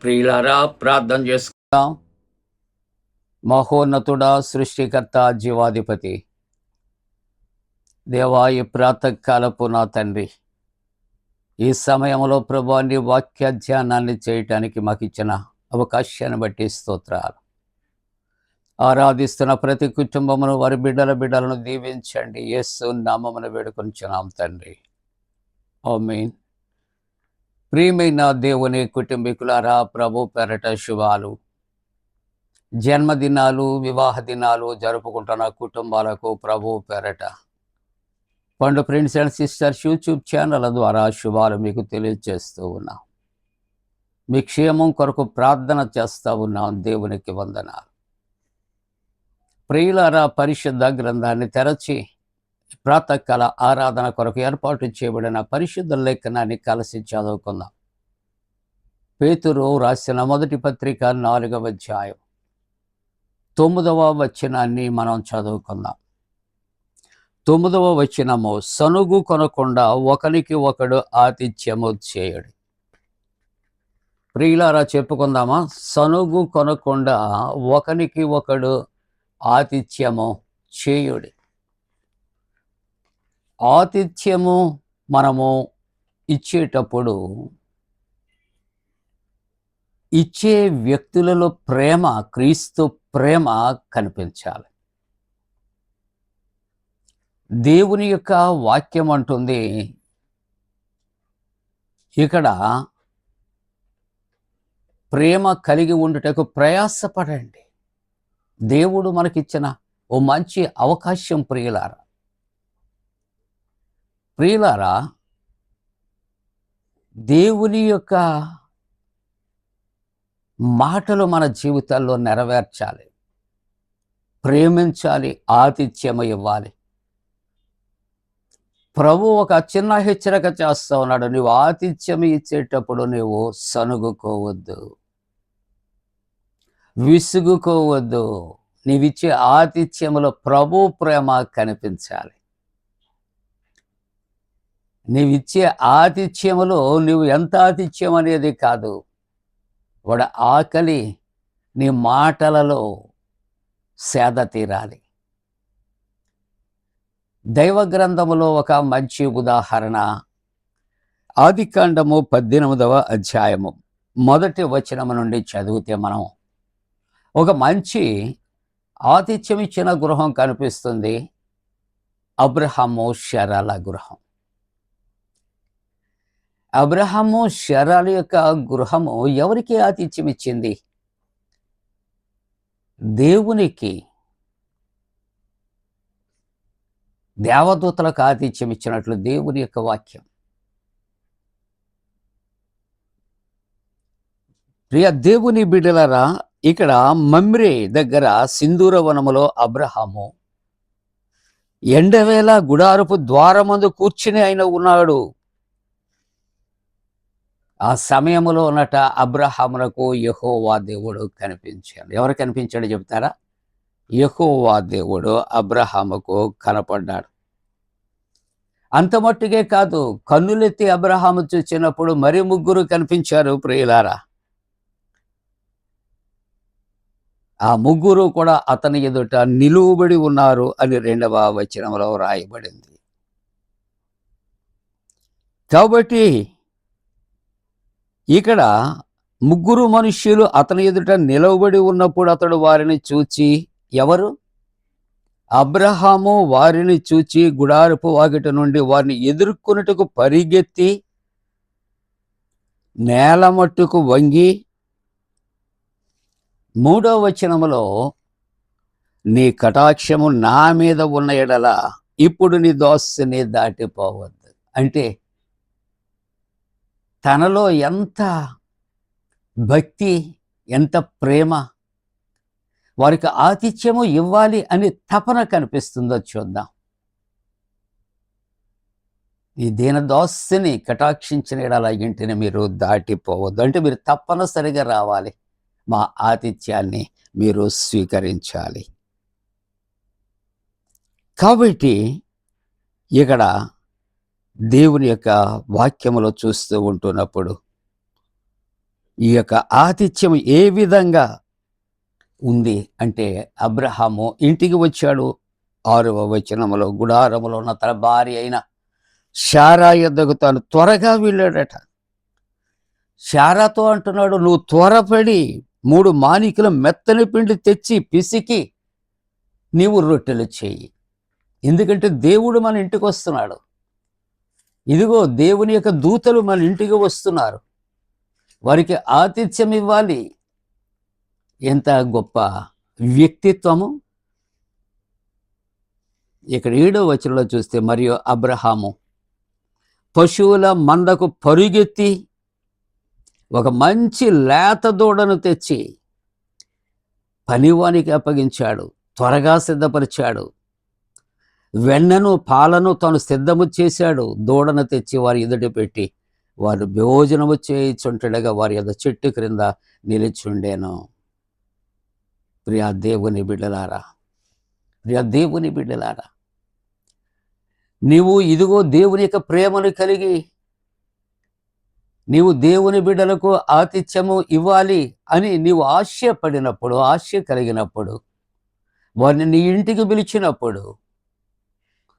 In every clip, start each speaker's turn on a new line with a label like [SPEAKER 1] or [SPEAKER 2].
[SPEAKER 1] ప్రియులారా, ప్రార్థన చేసుకుందాం. మహోన్నతుడా, సృష్టికర్త, జీవాధిపతి దేవా, ఈ ప్రాతకాలపు నా తండ్రి, ఈ సమయంలో ప్రభా నీ వాక్య ధ్యానాన్ని చేయటానికి మాకు ఇచ్చిన అవకాశాన్ని బట్టి స్తోత్రాలు. ఆరాధిస్తున్న ప్రతి కుటుంబమును, వారి బిడ్డలను దీవించండి. యేసు నామమున వేడుకొంచున్నాం తండ్రి, ఆమేన్. ప్రియమైన దేవుని కుటుంబీకులారా, ప్రభు పేరట శుభాలు. జన్మదినాలు, వివాహ దినాలు జరుపుకుంటున్న కుటుంబాలకు ప్రభు పేరట పండు friends and sisters YouTube channel ద్వారా శుభాలు మీకు తెలియజేస్తూ ఉన్నాం. మీ క్షేమం కొరకు ప్రార్థన చేస్తూ ఉన్నాం. దేవునికి వందనాలు. ప్రియులారా, పరిశుద్ధ గ్రంథాన్ని తెరచి ప్రాతకాల ఆరాధన కొరకు ఏర్పాటు చేయబడిన పరిశుద్ధ లేఖనాన్ని కలిసి చదువుకుందాం. పేతురు రాసిన మొదటి పత్రిక 4వ అధ్యాయం 9వ వచనాన్ని మనం చదువుకుందాం. 9వ వచనము, సనుగు కొనకుండా ఒకనికి ఒకడు ఆతిథ్యము చేయడు. ప్రియులారా, చెప్పుకుందామా? సనుగు కొనకుండా ఒకనికి ఒకడు ఆతిథ్యము చేయుడి. ఆతిథ్యము మనము ఇచ్చేటప్పుడు ఇచ్చే వ్యక్తులలో ప్రేమ, క్రీస్తు ప్రేమ కనిపించాలి. దేవుని యొక్క వాక్యం అంటుంది ఇక్కడ, ప్రేమ కలిగి ఉండుటకు ప్రయాసపడండి. దేవుడు మనకిచ్చిన ఓ మంచి అవకాశం. ప్రియులారా, దేవుని యొక్క మాటలు మన జీవితాల్లో నెరవేర్చాలి, ప్రేమించాలి, ఆతిథ్యము ఇవ్వాలి. ప్రభు ఒక చిన్న హెచ్చరిక చేస్తూ ఉన్నాడు. నువ్వు ఆతిథ్యం ఇచ్చేటప్పుడు నువ్వు సనుగుకోవద్దు, విసుగుకోవద్దు. నీవిచ్చే ఆతిథ్యములో ప్రభు ప్రేమ కనిపించాలి. నీవిచ్చే ఆతిథ్యములో నువ్వు ఎంత ఆతిథ్యం అనేది కాదు, వాడు ఆకలి నీ మాటలలో సేద తీరాలి. దైవ గ్రంథములో ఒక మంచి ఉదాహరణ, ఆదికాండము 18వ అధ్యాయము 1వ వచనము నుండి చదివితే మనం ఒక మంచి ఆతిథ్యం ఇచ్చిన గృహం కనిపిస్తుంది. అబ్రహాము షరాల గృహం. అబ్రహాము షరాల యొక్క గృహము ఎవరికి ఆతిథ్యం ఇచ్చింది? దేవునికి, దేవదూతలకు ఆతిథ్యం ఇచ్చినట్లు దేవుని యొక్క వాక్యం. ప్రియ దేవుని బిడ్డలారా, ఇక్కడ మమ్రే దగ్గర సింధూర వనములో అబ్రహాము ఎండవేళ గుడారపు ద్వారమందు కూర్చుని ఆయన ఉన్నాడు. ఆ సమయంలో ఉన్నట అబ్రహామునకు యెహోవా దేవుడు కనిపించాడు. ఎవరు కనిపించాడు చెప్తారా? యెహోవా దేవుడు అబ్రహాముకు కనపడ్డాడు. అంత మట్టుకే కాదు, కన్నులెత్తి అబ్రహాము చూసినప్పుడు మరి ముగ్గురు కనిపించారు. ప్రియులారా, ఆ ముగ్గురు కూడా అతని ఎదుట నిలువబడి ఉన్నారు అని 2వ వచనంలో రాయబడింది. కాబట్టి ఇక్కడ ముగ్గురు మనుష్యులు అతని ఎదుట నిలవబడి ఉన్నప్పుడు అతడు వారిని చూచి, ఎవరు? అబ్రహాము వారిని చూచి గుడారపు వాకిట నుండి వారిని ఎదుర్కొనుటకు పరిగెత్తి నేల మట్టుకు వంగి 3వ వచనములో, నీ కటాక్షము నా మీద ఉన్న ఎడల ఇప్పుడు నీ దోస్తిని దాటిపోవద్దు. అంటే తనలో ఎంత భక్తి, ఎంత ప్రేమ, వారికి ఆతిథ్యము ఇవ్వాలి అని తపన కనిపిస్తుందో చూద్దాం. ఈ దీనదాస్తిని కటాక్షించిన ఎడల ఇంటిని మీరు దాటిపోవద్దు. అంటే మీరు తప్పనిసరిగా రావాలి, మా ఆతిథ్యాన్ని మీరు స్వీకరించాలి. కాబట్టి ఇక్కడ దేవుని యొక్క వాక్యములో చూస్తూ ఉంటున్నప్పుడు ఈ యొక్క ఆతిథ్యం ఏ విధంగా ఉంది అంటే, అబ్రహాము ఇంటికి వచ్చాడు. 6వ వచనములో, గుడారములో ఉన్న తన భార్య అయిన శారా యొద్దకు తాను త్వరగా వెళ్ళాడట. శారాతో అంటున్నాడు, నువ్వు త్వరపడి 3 మానికల మెత్తని పిండి తెచ్చి పిసికి నీవు రొట్టెలు చేయి. ఎందుకంటే దేవుడు మన ఇంటికి వస్తున్నాడు. ఇదిగో దేవుని యొక్క దూతలు మన ఇంటికి వస్తున్నారు. వారికి ఆతిథ్యం ఇవ్వాలి. ఎంత గొప్ప వ్యక్తిత్వము! ఇక్కడ 7వ వచనంలో చూస్తే, మరియు అబ్రహాము పశువుల మందకు పరుగెత్తి ఒక మంచి లేత దూడను తెచ్చి పనివానికి అప్పగించాడు. త్వరగా సిద్ధపరిచాడు. వెన్నను పాలను తాను సిద్ధము చేశాడు. దూడను తెచ్చి వారి ఎదుట పెట్టి వారు భోజనము చేయుచుండగా వారి యొక్క చెట్టు క్రింద నిలిచుండెను. ప్రియా దేవుని బిడ్డలారా, నీవు ఇదిగో దేవుని యొక్క ప్రేమను కలిగి నీవు దేవుని బిడ్డలకు ఆతిథ్యము ఇవ్వాలి అని నీవు ఆశపడినప్పుడు, ఆశ కలిగినప్పుడు, వారిని నీ ఇంటికి పిలిచినప్పుడు,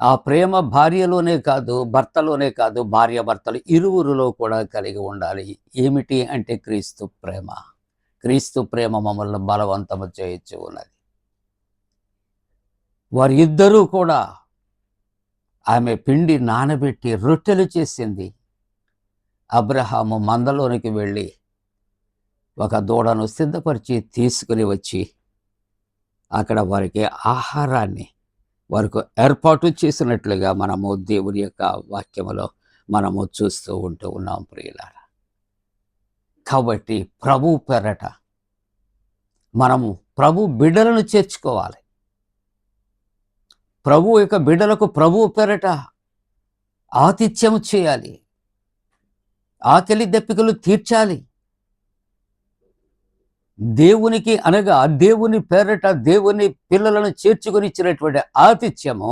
[SPEAKER 1] ఆ ప్రేమ భార్యలోనే కాదు, భర్తలోనే కాదు, భార్యాభర్తలు ఇరువురిలో కూడా కలిగి ఉండాలి. ఏమిటి అంటే క్రీస్తు ప్రేమ. క్రీస్తు ప్రేమ మమ్మల్ని బలవంతము చేయొచ్చు ఉన్నది. వారిద్దరూ కూడా, ఆమె పిండి నానబెట్టి రొట్టెలు చేసింది. అబ్రహాము మందలోనికి వెళ్ళి ఒక దూడను సిద్ధపరిచి తీసుకుని వచ్చి అక్కడ వారికి ఆహారాన్ని వారికి ఏర్పాటు చేసినట్లుగా మనము దేవుని యొక్క వాక్యములో మనము చూస్తూ ఉన్నాం ప్రియులారా. కాబట్టి ప్రభు పెరట మనము ప్రభు బిడ్డలను చేర్చుకోవాలి. ప్రభు యొక్క బిడ్డలకు ప్రభు పెరట ఆతిథ్యము చేయాలి. ఆకలి దప్పికలు తీర్చాలి. దేవునికి అనగా దేవుని పేరట దేవుని పిల్లలను చేర్చుకొని ఇచ్చినటువంటి ఆతిథ్యము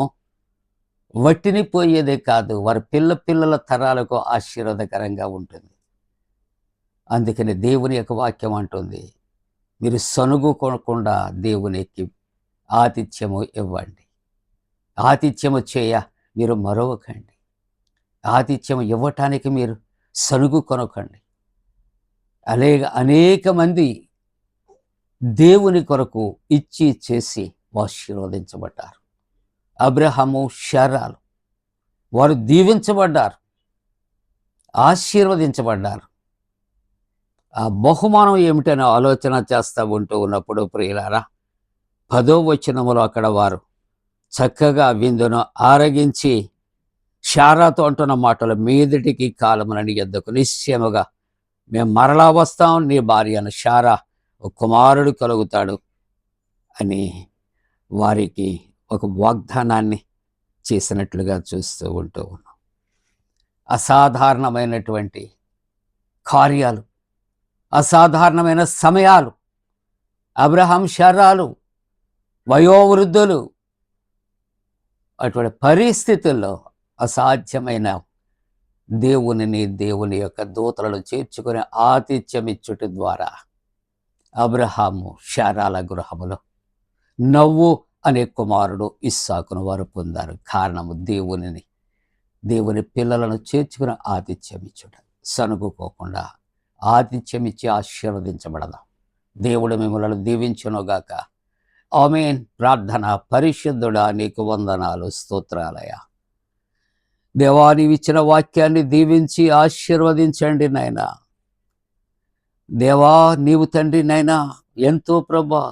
[SPEAKER 1] వట్టిని పోయేదే కాదు, వారి పిల్లల తరాలకు ఆశీర్వాదకరంగా ఉంటుంది. అందుకని దేవుని యొక్క వాక్యం అంటుంది, మీరు సనుగు కొనకుండా దేవునికి ఆతిథ్యము ఇవ్వండి. ఆతిథ్యము చేయ మీరు మరొకండి. ఆతిథ్యము ఇవ్వటానికి మీరు సనుగు కొనకండి. అనేక మంది దేవుని కొరకు ఇచ్చి చేసి ఆశీర్వదించబడ్డారు. అబ్రహాము, శారాలు వారు దీవించబడ్డారు, ఆశీర్వదించబడ్డారు. ఆ బహుమానం ఏమిటనే ఆలోచన చేస్తూ ఉన్నప్పుడు ప్రియులారా, 10వ వచనములో అక్కడ వారు చక్కగా విందును ఆరగించి శారాతో అంటున్న మాటలు, మీదటికి కాలమున నీ యొద్దకు నిశ్చయముగా మేము మరలా వస్తాం, నీ భార్య అయిన శారా ఒక కుమారుడు కలుగుతాడు అని వారికి ఒక వాగ్దానాన్ని చేసినట్లుగా చూస్తూ ఉన్నాం. అసాధారణమైనటువంటి కార్యాలు, అసాధారణమైన సమయాలు, అబ్రహాం, శారాలు వయోవృద్ధులు, అటువంటి పరిస్థితుల్లో అసాధ్యమైన దేవుని యొక్క దూతలను చేర్చుకుని ఆతిథ్యమిచ్చుట ద్వారా అబ్రహాము, శారాల గృహములో నవ్వు అనే కుమారుడు ఇస్సాకును వారు పొందారు. కారణము దేవుని పిల్లలను చేర్చుకుని ఆతిథ్యమిచ్చుట. సనుగుకోకుండా ఆతిథ్యమిచ్చి ఆశీర్వదించబడదాం. దేవుడు మిమ్మల్ని దీవించునుగాక. ఆమేన్. ప్రార్థన. పరిశుద్ధుడా, నీకు వందనాలు, స్తోత్రాలయ. దేవా, నీవిచ్చిన వాక్యాన్ని దీవించి ఆశీర్వదించండి నాయనా. దేవా, నీవు తండ్రి నాయనా ఎంతో ప్రభా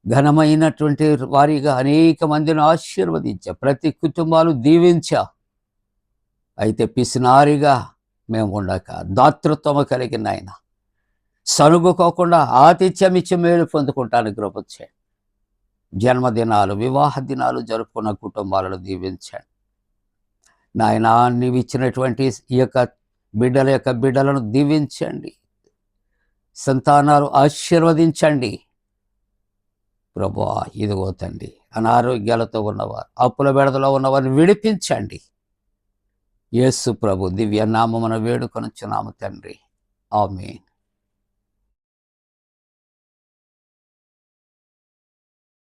[SPEAKER 1] ఘనమైనటువంటి వారిగా అనేక మందిని ఆశీర్వదించా, ప్రతి కుటుంబాలు దీవించా. అయితే పిసినారిగా మేము ఉండక దాతృత్వము కలిగిన ఆయన సనుగుకోకుండా ఆతిథ్యమిచ్చి మేలు పొందుకుంటానికి కృప చేయండి. జన్మదినాలు, వివాహ దినాలు జరుపుకున్న కుటుంబాలను దీవించండి నాయనా. నీవు ఇచ్చినటువంటి ఈ యొక్క బిడ్డలను దీవించండి. సంతానాలు ఆశీర్వదించండి ప్రభువా. ఇదిగో తండ్రి, అనారోగ్యాలతో ఉన్నవారు, అప్పుల బెడదలో ఉన్నవారిని విడిపించండి. యేసు ప్రభు దివ్య నామమున వేడుకొనుచున్నాము తండ్రి. ఆమేన్.